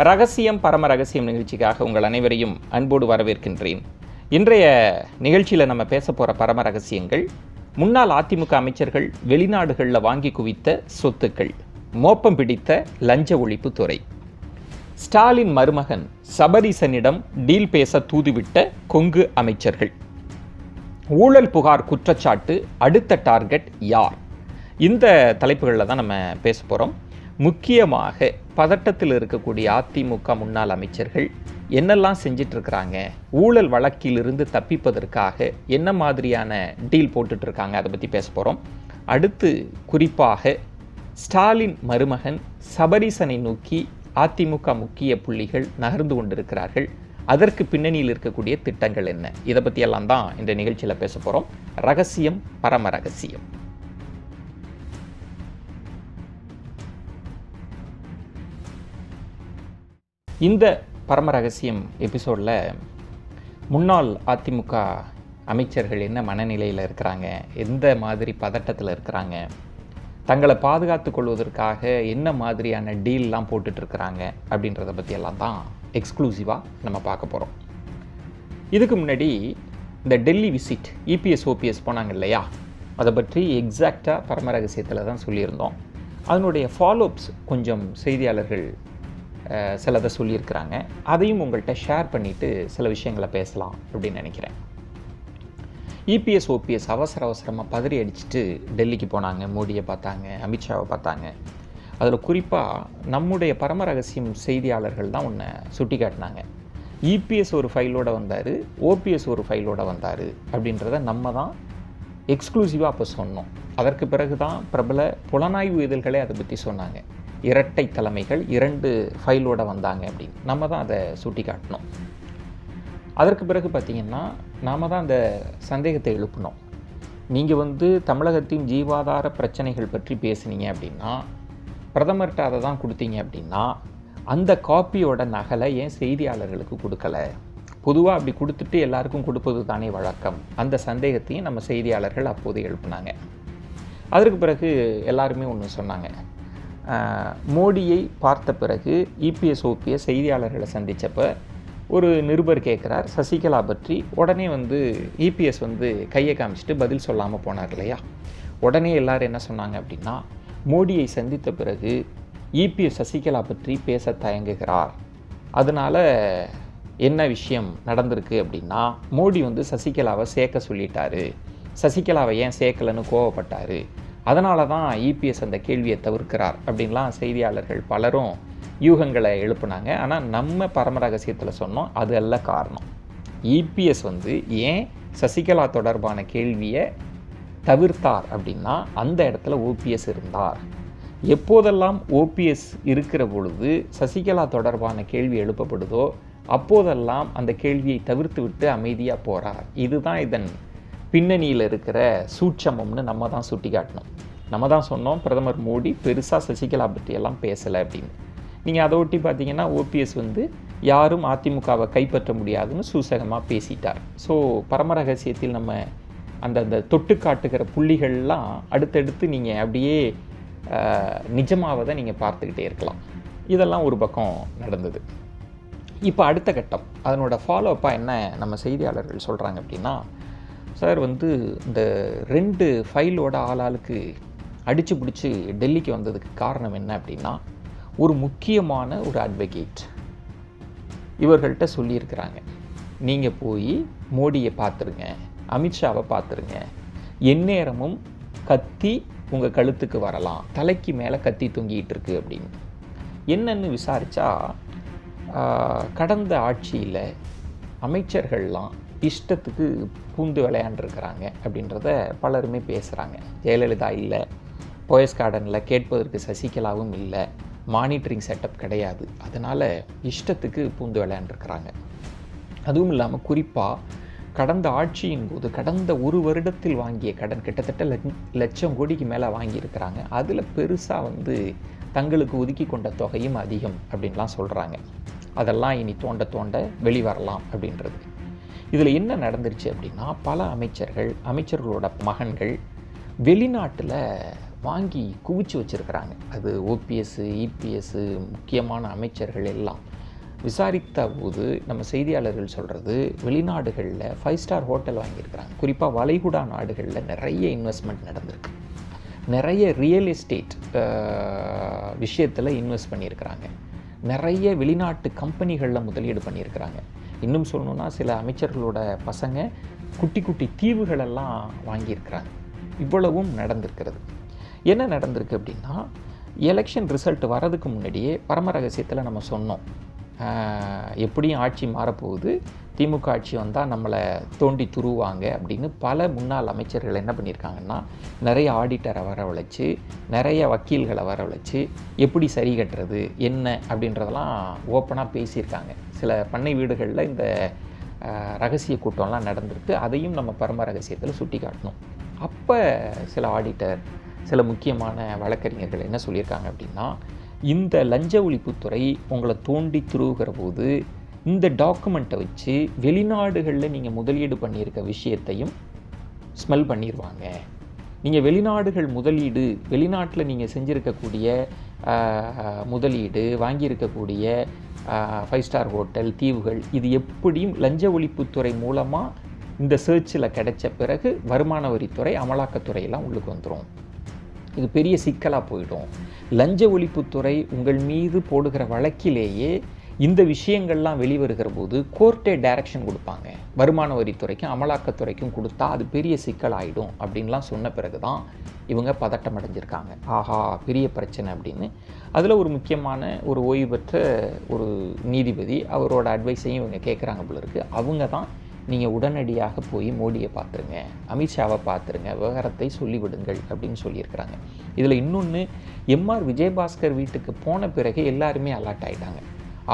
ரகசியம் பரம ரகசியம் நிகழ்ச்சிக்காக உங்கள் அனைவரையும் அன்போடு வரவேற்கின்றேன். இன்றைய நிகழ்ச்சியில் நம்ம பேச போகிற பரம ரகசியங்கள், முன்னாள் அதிமுக அமைச்சர்கள் வெளிநாடுகளில் வாங்கி குவித்த சொத்துக்கள், மோப்பம் பிடித்த லஞ்ச ஒழிப்பு துறை, ஸ்டாலின் மருமகன் சபரீசனிடம் டீல் பேச தூதுவிட்ட கொங்கு அமைச்சர்கள், ஊழல் புகார் குற்றச்சாட்டு அடுத்த டார்கெட் யார்? இந்த தலைப்புகளில் தான் நம்ம பேச போகிறோம். முக்கியமாக பதட்டத்தில் இருக்கக்கூடிய அதிமுக முன்னாள் அமைச்சர்கள் என்னெல்லாம் செஞ்சிட்ருக்கிறாங்க, ஊழல் வழக்கிலிருந்து தப்பிப்பதற்காக என்ன மாதிரியான டீல் போட்டுட்ருக்காங்க, அதை பற்றி பேச போகிறோம். அடுத்து குறிப்பாக ஸ்டாலின் மருமகன் சபரீசனை நோக்கி அதிமுக முக்கிய புள்ளிகள் நகர்ந்து கொண்டிருக்கிறார்கள். அதற்கு பின்னணியில் இருக்கக்கூடிய திட்டங்கள் என்ன, இதை பற்றியெல்லாம் தான் இந்த நிகழ்ச்சியில் பேச போகிறோம். ரகசியம் பரம ரகசியம். இந்த பரம ரகசியம் எபிசோடில் முன்னாள் அதிமுக அமைச்சர்கள் என்ன மனநிலையில் இருக்கிறாங்க, எந்த மாதிரி பதட்டத்தில் இருக்கிறாங்க, தங்களை பாதுகாத்து கொள்வதற்காக என்ன மாதிரியான டீல்லாம் போட்டுட்ருக்கிறாங்க அப்படின்றத பற்றியெல்லாம் தான் எக்ஸ்க்ளூசிவாக நம்ம பார்க்க போகிறோம். இதுக்கு முன்னாடி இந்த டெல்லி விசிட் இபிஎஸ் ஓபிஎஸ் போனாங்க இல்லையா, அதை பற்றி எக்ஸாக்டாக பரம ரகசியத்தில் தான் சொல்லியிருந்தோம். அதனுடைய ஃபாலோஅப்ஸ் கொஞ்சம் செய்தியாளர்கள் சிலதை சொல்லியிருக்கிறாங்க. அதையும் உங்கள்கிட்ட ஷேர் பண்ணிவிட்டு சில விஷயங்களை பேசலாம் அப்படின்னு நினைக்கிறேன். இபிஎஸ் ஓபிஎஸ் அவசரமாக பதறி அடிச்சுட்டு டெல்லிக்கு போனாங்க. மோடியை பார்த்தாங்க, அமித்ஷாவை பார்த்தாங்க. அதில் குறிப்பாக நம்முடைய பரம ரகசியம் செய்தியாளர்கள் தான் ஒன்று சுட்டி காட்டினாங்க. இபிஎஸ் ஒரு ஃபைலோடு வந்தார், ஓபிஎஸ் ஒரு ஃபைலோடு வந்தார் அப்படின்றத நம்ம தான் எக்ஸ்க்ளூசிவாக அப்போ சொன்னோம். அதற்கு பிறகு தான் பிரபல புலனாய்வு இதழ்களே அதை பற்றி சொன்னாங்க. இரட்டை தலைமைகள் 2 ஃபைலோடு வந்தாங்க அப்படின்னு நம்ம தான் அதை சுட்டி காட்டினோம். அதற்கு பிறகு பார்த்திங்கன்னா நாம் தான் அந்த சந்தேகத்தை எழுப்பினோம். நீங்கள் தமிழகத்தின் ஜீவாதார பிரச்சனைகள் பற்றி பேசுனீங்க அப்படின்னா, பிரதமர்கிட்ட அதை தான் கொடுத்தீங்க அப்படின்னா, அந்த காப்பியோட நகலை ஏன் செய்தியாளர்களுக்கு கொடுக்கலை? பொதுவாக அப்படி கொடுத்துட்டு எல்லாருக்கும் கொடுப்பது தானே வழக்கம். அந்த சந்தேகத்தையும் நம்ம செய்தியாளர்கள் அப்போது எழுப்பினாங்க. அதற்கு பிறகு எல்லாருமே ஒன்று சொன்னாங்க. மோடியை பார்த்த பிறகு இபிஎஸ் ஓபிஎஸ் செய்தியாளர்களை சந்தித்தப்போ ஒரு நிருபர் கேட்குறார் சசிகலா பற்றி. உடனே இபிஎஸ் கையை காமிச்சிட்டு பதில் சொல்லாமல் போனார் இல்லையா. உடனே எல்லோரும் என்ன சொன்னாங்க அப்படின்னா, மோடியை சந்தித்த பிறகு இபிஎஸ் சசிகலா பற்றி பேச தயங்குகிறார். அதனால் என்ன விஷயம் நடந்திருக்கு அப்படின்னா, மோடி சசிகலாவை சேர்க்க சொல்லிட்டாரு, சசிகலாவை ஏன் சேர்க்கலைன்னு கோவப்பட்டார், அதனால தான் இபிஎஸ் அந்த கேள்வியை தவிர்க்கிறார் அப்படின்லாம் செய்தியாளர்கள் பலரும் யூகங்களை எழுப்புனாங்க. ஆனால் நம்ம பரம ரகசியத்தில் சொன்னோம், அது அல்ல காரணம். இபிஎஸ் ஏன் சசிகலா தொடர்பான கேள்வியை தவிர்த்தார் அப்படின்னா, அந்த இடத்துல ஓபிஎஸ் இருந்தார். எப்போதெல்லாம் ஓபிஎஸ் இருக்கிற பொழுது சசிகலா தொடர்பான கேள்வி எழுப்பப்படுதோ அப்போதெல்லாம் அந்த கேள்வியை தவிர்த்து விட்டு அமைதியாக போகிறார். இதுதான் இதன் பின்னணியில் இருக்கிற சூட்சமம்னு நம்ம தான் சுட்டி காட்டணும். நம்ம தான் சொன்னோம், பிரதமர் மோடி பெருசாக சசிகலா பற்றியெல்லாம் பேசலை அப்படின்னு. நீங்கள் அதை ஒட்டி பார்த்தீங்கன்னா ஓபிஎஸ் யாரும் அதிமுகவை கைப்பற்ற முடியாதுன்னு சூசகமாக பேசிட்டார். ஸோ பரம ரகசியத்தில் நம்ம அந்த தொட்டு காட்டுகிற புள்ளிகள்லாம் அடுத்தடுத்து நீங்கள் அப்படியே நிஜமாவதை நீங்கள் பார்த்துக்கிட்டே இருக்கலாம். இதெல்லாம் ஒரு பக்கம் நடந்தது. இப்போ அடுத்த கட்டம், அதனோட ஃபாலோஅப்பாக என்ன நம்ம செய்தியாளர்கள் சொல்கிறாங்க அப்படின்னா, சார் இந்த 2 ஃபைலோட ஆளாளுக்கு அடித்து பிடிச்சி டெல்லிக்கு வந்ததுக்கு காரணம் என்ன அப்படின்னா, ஒரு முக்கியமான ஒரு அட்வொகேட் இவர்கள்ட்ட சொல்லியிருக்கிறாங்க, நீங்கள் போய் மோடியை பார்த்துருங்க, அமித்ஷாவை பார்த்துருங்க, எந்நேரமும் கத்தி உங்கள் கழுத்துக்கு வரலாம், தலைக்கு மேலே கத்தி தொங்கிட்டு இருக்கு அப்படின்னு. என்னன்னு விசாரித்தா, கடந்த ஆட்சியில் அமைச்சர்கள்லாம் இஷ்டத்துக்கு பூந்து விளையாண்டுருக்கிறாங்க அப்படின்றத பலருமே பேசுகிறாங்க. ஜெயலலிதா இல்லை, போயஸ் கார்டனில் கேட்பதற்கு சசிகலாவும் இல்லை, மானிட்டரிங் செட்டப் கிடையாது, அதனால் இஷ்டத்துக்கு பூந்து விளையாண்டுருக்கிறாங்க. அதுவும் இல்லாமல் குறிப்பாக கடந்த ஆட்சியின் போது கடந்த 1 வருடத்தில் வாங்கிய கடன் கிட்டத்தட்ட லட்சம் கோடிக்கு மேலே வாங்கியிருக்கிறாங்க. அதில் பெருசாக தங்களுக்கு ஒதுக்கி கொண்ட தொகையும் அதிகம் அப்படின்லாம் சொல்கிறாங்க. அதெல்லாம் இனி தோண்ட தோண்ட வெளிவரலாம் அப்படின்றது. இதில் என்ன நடந்துருச்சு அப்படின்னா, பல அமைச்சர்களோட மகன்கள் வெளிநாட்டில் வாங்கி குவிச்சு வச்சுருக்கிறாங்க. அது ஓபிஎஸ், இபிஎஸ், முக்கியமான அமைச்சர்கள் எல்லாம். விசாரித்த போது நம்ம செய்தியாளர்கள் சொல்கிறது, வெளிநாடுகளில் 5 ஸ்டார் ஹோட்டல் வாங்கியிருக்கிறாங்க. குறிப்பாக வளைகுடா நாடுகளில் நிறைய இன்வெஸ்ட்மெண்ட் நடந்திருக்கு. நிறைய ரியல் எஸ்டேட் விஷயத்தில் இன்வெஸ்ட் பண்ணியிருக்கிறாங்க. நிறைய வெளிநாட்டு கம்பெனிகளில் முதலீடு பண்ணியிருக்கிறாங்க. இன்னும் சொல்லணுன்னா சில அமைச்சர்களோட பசங்க குட்டி குட்டி தீவுகளெல்லாம் வாங்கியிருக்கிறாங்க. இவ்வளவும் நடந்திருக்கிறது. என்ன நடந்திருக்கு அப்படின்னா, எலெக்ஷன் ரிசல்ட் வரதுக்கு முன்னாடியே பரம ரகசியத்தில் நம்ம சொன்னோம், எப்படியும் ஆட்சி மாறப்போகுது, திமுக ஆட்சி வந்தால் நம்மளை தோண்டி துருவாங்க அப்படின்னு. பல முன்னாள் அமைச்சர்கள் என்ன பண்ணியிருக்காங்கன்னா, நிறைய ஆடிட்டரை வரவழைச்சு, நிறைய வக்கீல்களை வரவழைச்சு எப்படி சரி கட்டுறது என்ன அப்படின்றதெல்லாம் ஓப்பனாக பேசியிருக்காங்க. சில பண்ணை வீடுகளில் இந்த ரகசிய கூட்டம்லாம் நடந்திருக்கு. அதையும் நம்ம பரம ரகசியத்தில் சுட்டி காட்டணும். அப்போ சில ஆடிட்டர், சில முக்கியமான வழக்கறிஞர்கள் என்ன சொல்லியிருக்காங்க அப்படின்னா, இந்த லஞ்ச ஒழிப்புத்துறை உங்களை தோண்டி துருவுகிற போது இந்த டாக்குமெண்ட்டை வச்சு வெளிநாடுகளில் நீங்கள் முதலீடு பண்ணியிருக்க விஷயத்தையும் ஸ்மெல் பண்ணிடுவாங்க. நீங்கள் வெளிநாடுகள் முதலீடு, வெளிநாட்டில் நீங்கள் செஞ்சுருக்கக்கூடிய முதலீடு, வாங்கியிருக்கக்கூடிய 5 ஸ்டார் ஹோட்டல், தீவுகள், இது எப்படியும் லஞ்ச ஒழிப்புத்துறை மூலமாக இந்த சர்ச்சில் கிடைச்ச பிறகு வருமான வரித்துறை, அமலாக்கத்துறையெல்லாம் உள்ளுக்கு வந்துடும். இது பெரிய சிக்கலாக போயிடும். லஞ்ச ஒழிப்புத்துறை உங்கள் மீது போடுகிற வழக்கிலேயே இந்த விஷயங்கள்லாம் வெளிவருகிற போது கோர்ட்டே டைரக்ஷன் கொடுப்பாங்க. வருமான வரித்துறைக்கும் அமலாக்கத்துறைக்கும் கொடுத்தா அது பெரிய சிக்கலாயிடும் அப்படின்லாம் சொன்ன பிறகு தான் இவங்க பதட்டம் அடைஞ்சிருக்காங்க. ஆஹா, பெரிய பிரச்சனை அப்படின்னு. அதில் ஒரு முக்கியமான ஒரு ஓய்வு பெற்ற ஒரு நீதிபதி, அவரோட அட்வைஸையும் இவங்க கேட்குறாங்க போல இருக்குது. அவங்க தான், நீங்கள் உடனடியாக போய் மோடியை பார்த்துருங்க, அமித்ஷாவை பார்த்துருங்க, விவகாரத்தை சொல்லிவிடுங்கள் அப்படின்னு சொல்லியிருக்கிறாங்க. இதில் இன்னொன்று, எம்ஆர் விஜயபாஸ்கர் வீட்டுக்கு போன பிறகு எல்லாருமே அலர்ட் ஆகிட்டாங்க.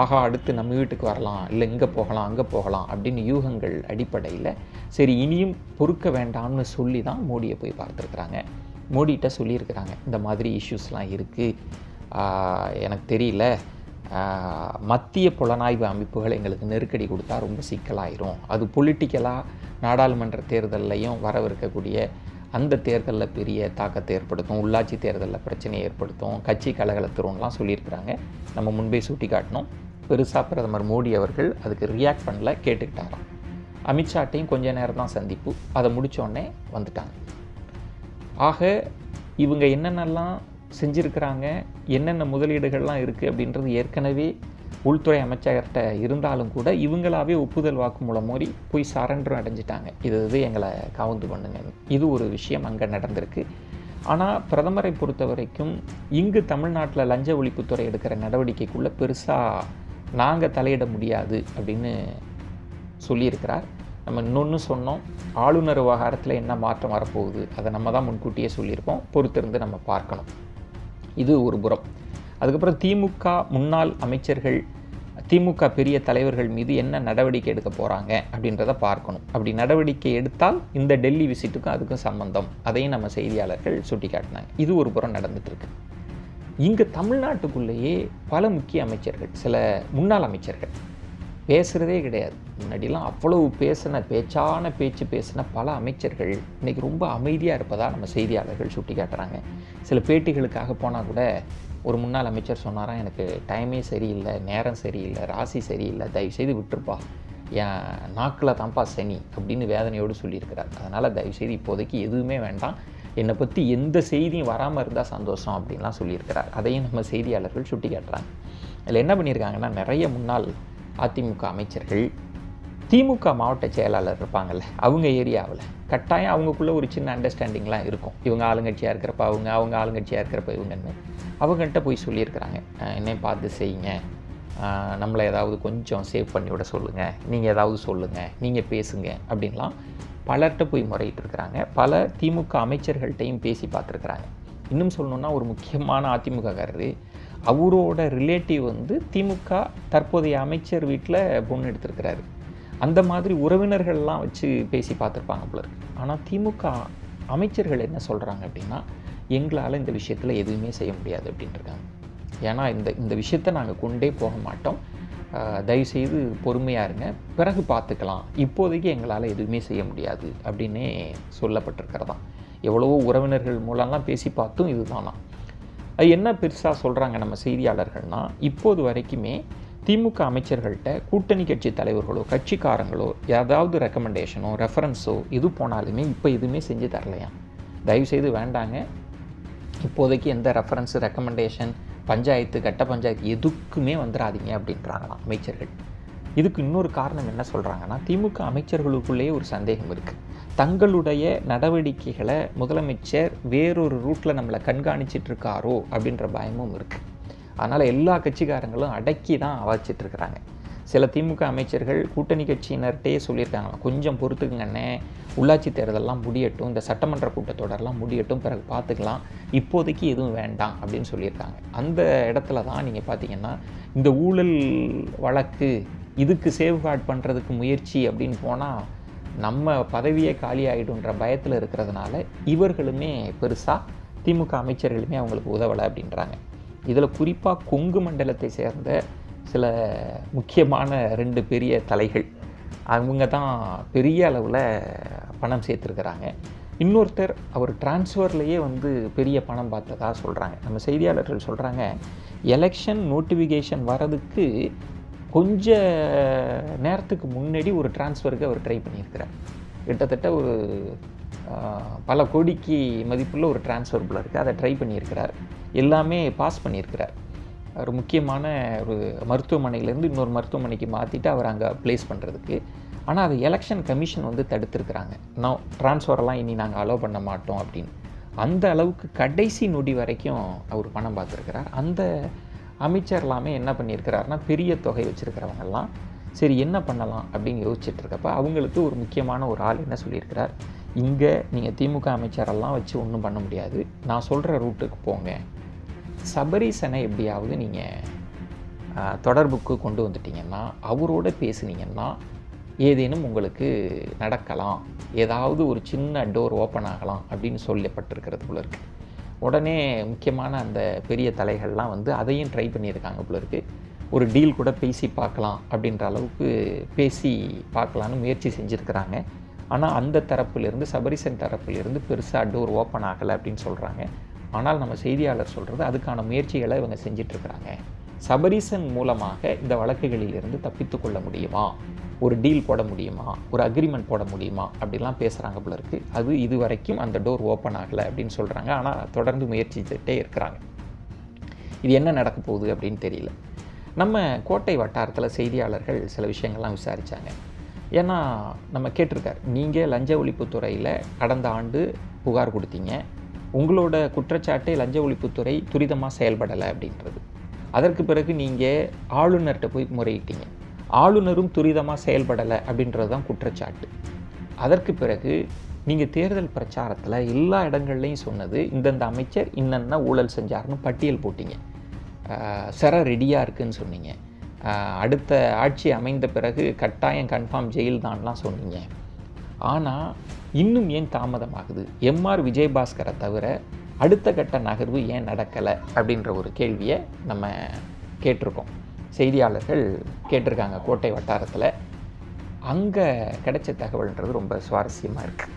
ஆஹா, அடுத்து நம்ம வீட்டுக்கு வரலாம், இல்லை இங்கே போகலாம், அங்கே போகலாம் அப்படின்னு யூகங்கள் அடிப்படையில் சரி இனியும் பொறுக்க வேண்டாம்னு சொல்லி தான் மோடியை போய் பார்த்துருக்குறாங்க. மோடிகிட்ட சொல்லியிருக்கிறாங்க, இந்த மாதிரி இஷ்யூஸ்லாம் இருக்குது, எனக்கு தெரியல, மத்திய புலனாய்வு அமைப்புகள் எங்களுக்கு நெருக்கடி கொடுத்தா ரொம்ப சிக்கலாயிரும். அது பொலிட்டிக்கலாக நாடாளுமன்ற தேர்தல்லையும் வரவிருக்கக்கூடிய அந்த தேர்தலில் பெரிய தாக்கத்தை ஏற்படுத்தும், உள்ளாட்சி தேர்தலில் பிரச்சனையை ஏற்படுத்தும், கட்சி கலகலத்துரும்லாம் சொல்லியிருக்கிறாங்க. நம்ம முன்பே சுட்டி காட்டினோம். பெருசாக பிரதமர் மோடி அவர்கள் அதுக்கு ரியாக்ட் பண்ணல, கேட்டுக்கிட்டாராம். அமித்ஷாட்டையும் கொஞ்ச நேரம் தான் சந்திப்பு, அதை முடித்தோடனே வந்துட்டாங்க. ஆக இவங்க என்னென்னலாம் செஞ்சுருக்கிறாங்க, என்னென்ன முதலீடுகள்லாம் இருக்குது அப்படின்றது ஏற்கனவே உள்துறை அமைச்சர்கிட்ட இருந்தாலும் கூட இவங்களாவே ஒப்புதல் வாக்குமூலம் மாதிரி போய் சரண்டரும் அடைஞ்சிட்டாங்க. இது எங்களை கவுந்து பண்ணுங்க. இது ஒரு விஷயம் அங்கே நடந்திருக்கு. ஆனால் பிரதமரை பொறுத்த வரைக்கும் இங்கு தமிழ்நாட்டில் லஞ்ச ஒழிப்புத்துறை எடுக்கிற நடவடிக்கைக்குள்ளே பெருசாக நாங்கள் தலையிட முடியாது அப்படின்னு சொல்லியிருக்கிறார். நம்ம இன்னொன்று சொன்னோம், ஆளுநர் விவகாரத்தில் என்ன மாற்றம் வரப்போகுது அதை நம்ம தான் முன்கூட்டியே சொல்லியிருப்போம், பொறுத்திருந்து நம்ம பார்க்கணும். இது ஒரு புறம். அதுக்கப்புறம் திமுக முன்னாள் அமைச்சர்கள், திமுக பெரிய தலைவர்கள் மீது என்ன நடவடிக்கை எடுக்க போகிறாங்க அப்படின்றத பார்க்கணும். அப்படி நடவடிக்கை எடுத்தால் இந்த டெல்லி விசிட்டுக்கும் அதுக்கும் சம்பந்தம், அதையும் நம்ம செய்தியாளர்கள் சுட்டி காட்டினாங்க. இது ஒரு புறம் நடந்துகிட்ருக்கு. இங்கே தமிழ்நாட்டுக்குள்ளேயே பல முக்கிய அமைச்சர்கள், சில முன்னாள் அமைச்சர்கள் பேசுகிறதே கிடையாது. முன்னாடிலாம் அவ்வளவு பேச்சான பேச்சு பேசின பல அமைச்சர்கள் இன்றைக்கி ரொம்ப அமைதியாக இருப்பதாக நம்ம செய்தியாளர்கள் சுட்டி காட்டுறாங்க. சில பேட்டிகளுக்காக போனால் கூட ஒரு முன்னாள் அமைச்சர் சொன்னாராம், எனக்கு டைமே சரியில்லை, நேரம் சரியில்லை, ராசி சரியில்லை, தயவுசெய்து விட்டுருப்பா, என் நாக்கில் தான்ப்பா சனி அப்படின்னு வேதனையோடு சொல்லியிருக்கிறார். அதனால் தயவுசெய்து இப்போதைக்கு எதுவுமே வேண்டாம், என்னை பற்றி எந்த செய்தியும் வராமல் இருந்தால் சந்தோஷம் அப்படின்லாம் சொல்லியிருக்கிறார். அதையும் நம்ம செய்தியாளர்கள் சுட்டி காட்டுறாங்க. அதில் என்ன பண்ணியிருக்காங்கன்னா, நிறைய முன்னாள் அதிமுக அமைச்சர்கள் திமுக மாவட்ட செயலாளர் இருப்பாங்கள்ல, அவங்க ஏரியாவில் கட்டாயம் அவங்களுக்குள்ள ஒரு சின்ன அண்டர்ஸ்டாண்டிங்லாம் இருக்கும். இவங்க ஆளுங்கட்சியாக இருக்கிறப்ப அவங்க ஆளுங்கட்சியாக இருக்கிறப்ப இவங்கன்னு அவங்கள்ட்ட போய் சொல்லியிருக்கிறாங்க, என்னையும் பார்த்து செய்யுங்க, நம்மளை ஏதாவது கொஞ்சம் சேவ் பண்ணி விட சொல்லுங்கள், நீங்கள் ஏதாவது சொல்லுங்கள், நீங்கள் பேசுங்க அப்படின்லாம் பலர்கிட்ட போய் முறையிட்டு இருக்கிறாங்க. பல திமுக அமைச்சர்கள்ட்டையும் பேசி பார்த்துருக்குறாங்க. இன்னும் சொல்லணுன்னா, ஒரு முக்கியமான அதிமுககாரர், அவரோட ரிலேட்டிவ் திமுக தற்போதைய அமைச்சர் வீட்டில் பொண்ணு எடுத்திருக்கிறாரு. அந்த மாதிரி உறவினர்கள்லாம் வச்சு பேசி பார்த்துருப்பாங்க போல இருக்கு. ஆனால் திமுக அமைச்சர்கள் என்ன சொல்கிறாங்க அப்படின்னா, எங்களால் இந்த விஷயத்தில் எதுவுமே செய்ய முடியாது அப்படின்ட்டுருக்காங்க. ஏன்னா இந்த விஷயத்தை நாங்கள் கொண்டே போக மாட்டோம், தயவுசெய்து பொறுமையாக இருங்க, பிறகு பார்த்துக்கலாம், இப்போதைக்கு எங்களால் எதுவுமே செய்ய முடியாது அப்படின்னே சொல்லப்பட்டிருக்கிறதாம். எவ்வளவோ உறவினர்கள் மூலம்லாம் பேசி பார்த்தும் இதுதானா. அது என்ன பெருசாக சொல்கிறாங்க நம்ம செய்தியாளர்கள்னால், இப்போது வரைக்குமே திமுக அமைச்சர்கள்ட்ட கூட்டணி கட்சி தலைவர்களோ கட்சிக்காரங்களோ ஏதாவது ரெக்கமெண்டேஷனோ ரெஃபரன்ஸோ எது போனாலுமே இப்போ எதுவுமே செஞ்சு தரலையாம். தயவுசெய்து வேண்டாங்க, இப்போதைக்கு எந்த ரெஃபரன்ஸு ரெக்கமெண்டேஷன் பஞ்சாயத்து கட்ட பஞ்சாயத்து எதுக்குமே வந்துடாதீங்க அப்படின்றாங்களாம் அமைச்சர்கள். இதுக்கு இன்னொரு காரணம் என்ன சொல்கிறாங்கன்னா, திமுக அமைச்சர்களுக்குள்ளேயே ஒரு சந்தேகம் இருக்குது. தங்களுடைய நடவடிக்கைகளை முதலமைச்சர் வேறொரு ரூட்டில் நம்மளை கண்காணிச்சிட்ருக்காரோ அப்படின்ற பயமும் இருக்குது. அதனால் எல்லா கட்சிக்காரங்களும் அடக்கி தான் அவாச்சிட்ருக்கிறாங்க. சில திமுக அமைச்சர்கள் கூட்டணி கட்சியினர்கிட்டே சொல்லியிருக்காங்களாம், கொஞ்சம் பொறுத்துக்குங்கண்ணே, உள்ளாட்சி தேர்தலெல்லாம் முடியட்டும், இந்த சட்டமன்ற கூட்டத்தொடரெல்லாம் முடியட்டும், பிறகு பார்த்துக்கலாம், இப்போதைக்கு எதுவும் வேண்டாம் அப்படின்னு சொல்லியிருக்காங்க. அந்த இடத்துல தான் நீங்கள் பார்த்தீங்கன்னா இந்த ஊழல் வழக்கு இதுக்கு சேவ்கார்ட் பண்ணுறதுக்கு முயற்சி அப்படின்னு போனால் நம்ம பதவியே காலி ஆகிடுன்ற பயத்தில் இருக்கிறதுனால இவர்களுமே பெருசாக திமுக அமைச்சர்களுமே அவங்களுக்கு உதவலை அப்படின்றாங்க. இதில் குறிப்பாக கொங்கு மண்டலத்தை சேர்ந்த சில முக்கியமான 2 பெரிய தலைகள் அவங்க தான் பெரிய அளவில் பணம் சேர்த்துருக்கிறாங்க. இன்னொருத்தர் அவர் டிரான்ஸ்ஃபர்லேயே பெரிய பணம் பார்த்ததா சொல்கிறாங்க. நம்ம செய்தியாளர்கள் சொல்கிறாங்க, எலெக்ஷன் நோட்டிஃபிகேஷன் வரதுக்கு கொஞ்ச நேரத்துக்கு முன்னாடி ஒரு டிரான்ஸ்ஃபருக்கு அவர் ட்ரை பண்ணியிருக்கிறார். கிட்டத்தட்ட ஒரு பல கோடிக்கு மதிப்புள்ள ஒரு டிரான்ஸ்ஃபர் போல இருக்குது, அதை ட்ரை பண்ணியிருக்கிறார். எல்லாமே பாஸ் பண்ணியிருக்கிறார். ஒரு முக்கியமான ஒரு மருத்துவமனையிலேருந்து இன்னொரு மருத்துவமனைக்கு மாற்றிட்டு அவர் அங்கே ப்ளேஸ் பண்ணுறதுக்கு. ஆனால் அது எலெக்ஷன் கமிஷன் தடுத்துருக்குறாங்க. நான் ட்ரான்ஸ்ஃபரெல்லாம் இனி நாங்கள் அலோவ் பண்ண மாட்டோம் அப்படின்னு. அந்த அளவுக்கு கடைசி நொடி வரைக்கும் அவர் பணம் பார்த்துருக்கிறார். அந்த அமைச்சர் எல்லாமே என்ன பண்ணியிருக்கிறாருன்னா, பெரிய தொகை வச்சுருக்கிறவங்கெல்லாம் சரி என்ன பண்ணலாம் அப்படின்னு யோசிச்சுட்டு இருக்கப்ப அவங்களுக்கு ஒரு முக்கியமான ஒரு ஆள் என்ன சொல்லியிருக்கிறார், இங்கே நீங்கள் திமுக அமைச்சரெல்லாம் வச்சு ஒன்றும் பண்ண முடியாது, நான் சொல்கிற ரூட்டுக்கு போங்க, சபரீசனை எப்படியாவது நீங்கள் தொடர்புக்கு கொண்டு வந்துட்டீங்கன்னா, அவரோட பேசுனீங்கன்னா ஏதேனும் உங்களுக்கு நடக்கலாம், ஏதாவது ஒரு சின்ன டோர் ஓப்பன் ஆகலாம் அப்படின்னு சொல்லப்பட்டிருக்கிறது போல இருக்குது. உடனே முக்கியமான அந்த பெரிய தலைகள்லாம் அதையும் ட்ரை பண்ணியிருக்காங்க போல இருக்குது. ஒரு டீல் கூட பேசி பார்க்கலாம் அப்படின்ற அளவுக்கு பேசி பார்க்கலான்னு முயற்சி செஞ்சுருக்கிறாங்க. ஆனால் அந்த தரப்பிலிருந்து சபரீசன் தரப்பிலிருந்து பெருசாக டோர் ஓப்பன் ஆகலை அப்படின்னு சொல்கிறாங்க. ஆனால் நம்ம செய்தியாளர் சொல்கிறது அதுக்கான முயற்சிகளை இவங்க செஞ்சிட்ருக்கிறாங்க. சபரீசன் மூலமாக இந்த வழக்குகளிலிருந்து தப்பித்து கொள்ள முடியுமா, ஒரு டீல் போட முடியுமா, ஒரு அக்ரிமெண்ட் போட முடியுமா அப்படிலாம் பேசுகிறாங்க போல இருக்குது. அது இது வரைக்கும் அந்த டோர் ஓப்பன் ஆகலை அப்படின்னு சொல்கிறாங்க. ஆனால் தொடர்ந்து முயற்சிச்சுட்டே இருக்கிறாங்க. இது என்ன நடக்க போகுது அப்படின்னு தெரியல. நம்ம கோட்டை வட்டாரத்தில் செய்தியாளர்கள் சில விஷயங்கள்லாம் விசாரித்தாங்க. ஏன்னா நம்ம கேட்டிருக்கார், நீங்கள் லஞ்ச ஒழிப்புத்துறையில் கடந்த ஆண்டு புகார் கொடுத்தீங்க, உங்களோட குற்றச்சாட்டை லஞ்ச ஒழிப்புத்துறை துரிதமாக செயல்படலை அப்படின்றது. அதற்கு பிறகு நீங்கள் ஆளுநர்கிட்ட போய் முறையிட்டீங்க, ஆளுநரும் துரிதமாக செயல்படலை அப்படின்றது தான் குற்றச்சாட்டு. அதற்கு பிறகு நீங்கள் தேர்தல் பிரச்சாரத்தில் எல்லா இடங்கள்லையும் சொன்னது இந்தந்த அமைச்சர் இன்னென்ன ஊழல் செஞ்சார்னு பட்டியல் போட்டிங்க, சிறை ரெடியாக இருக்குதுன்னு சொன்னீங்க, அடுத்த ஆட்சி அமைந்த பிறகு கட்டாயம் கன்ஃபார்ம் ஜெயில் தான்லாம் சொன்னீங்க. ஆனால் இன்னும் ஏன் தாமதமாகுது, எம்ஆர் விஜயபாஸ்கரை தவிர அடுத்த கட்ட நகர்வு ஏன் நடக்கலை அப்படின்ற ஒரு கேள்வியை நம்ம கேட்டிருக்கோம். செய்தியாளர்கள் கேட்டிருக்காங்க கோட்டை வட்டாரத்தில். அங்கே கிடைச்ச தகவல்ன்றது ரொம்ப சுவாரஸ்யமாக இருக்குது.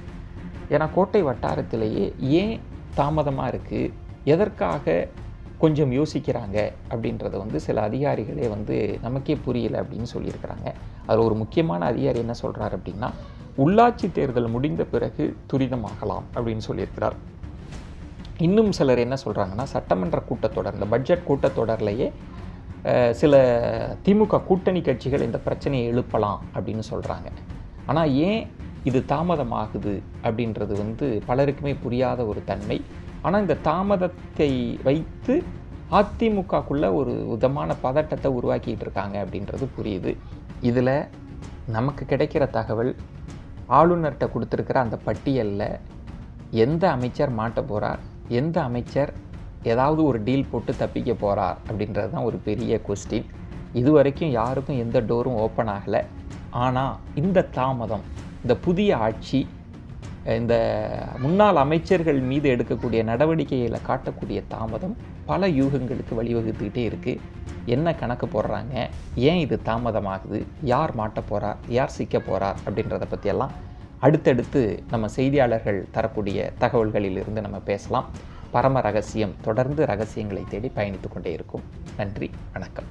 ஏன்னா கோட்டை வட்டாரத்திலேயே ஏன் தாமதமாக இருக்குது, எதற்காக கொஞ்சம் யோசிக்கிறாங்க அப்படின்றத சில அதிகாரிகளே நமக்கே புரியலை அப்படின்னு சொல்லியிருக்கிறாங்க. அதில் ஒரு முக்கியமான அதிகாரி என்ன சொல்கிறார் அப்படின்னா, உள்ளாட்சி தேர்தல் முடிந்த பிறகு துரிதமாகலாம் அப்படின்னு சொல்லியிருக்கிறார். இன்னும் சிலர் என்ன சொல்கிறாங்கன்னா, சட்டமன்ற கூட்டத்தொடர், இந்த பட்ஜெட் கூட்டத்தொடர்லேயே சில திமுக கூட்டணி கட்சிகள் இந்த பிரச்சனையை எழுப்பலாம் அப்படின்னு சொல்கிறாங்க. ஆனால் ஏன் இது தாமதமாகுது அப்படின்றது பலருக்குமே புரியாத ஒரு தன்மை. ஆனால் இந்த தாமதத்தை வைத்து அதிமுகக்குள்ளே ஒரு விதமான பதட்டத்தை உருவாக்கிட்டு இருக்காங்க அப்படின்றது புரியுது. இதில் நமக்கு கிடைக்கிற தகவல், ஆளுநர்கிட்ட கொடுத்துருக்கிற அந்த பட்டியலில் எந்த அமைச்சர் மாட்ட போகிறார், எந்த அமைச்சர் ஏதாவது ஒரு டீல் போட்டு தப்பிக்க போகிறார் அப்படின்றது தான் ஒரு பெரிய கொஸ்டின். இது வரைக்கும் யாருக்கும் எந்த டோரும் ஓப்பன் ஆகலை. ஆனால் இந்த தாமதம், இந்த புதிய ஆட்சி, இந்த முன்னாள் அமைச்சர்கள் மீது எடுக்கக்கூடிய நடவடிக்கைகளை காட்டக்கூடிய தாமதம் பல யூகங்களுக்கு வழிவகுத்துக்கிட்டே இருக்குது. என்ன கணக்கு போடுறாங்க, ஏன் இது தாமதமாகுது, யார் மாட்ட போகிறார், யார் சிக்க போகிறார் அப்படின்றத பற்றியெல்லாம் அடுத்தடுத்து நம்ம செய்தியாளர்கள் தரக்கூடிய தகவல்களிலிருந்து நம்ம பேசலாம். பரம ரகசியம் தொடர்ந்து ரகசியங்களை தேடி பயணித்து கொண்டே இருக்கும். நன்றி, வணக்கம்.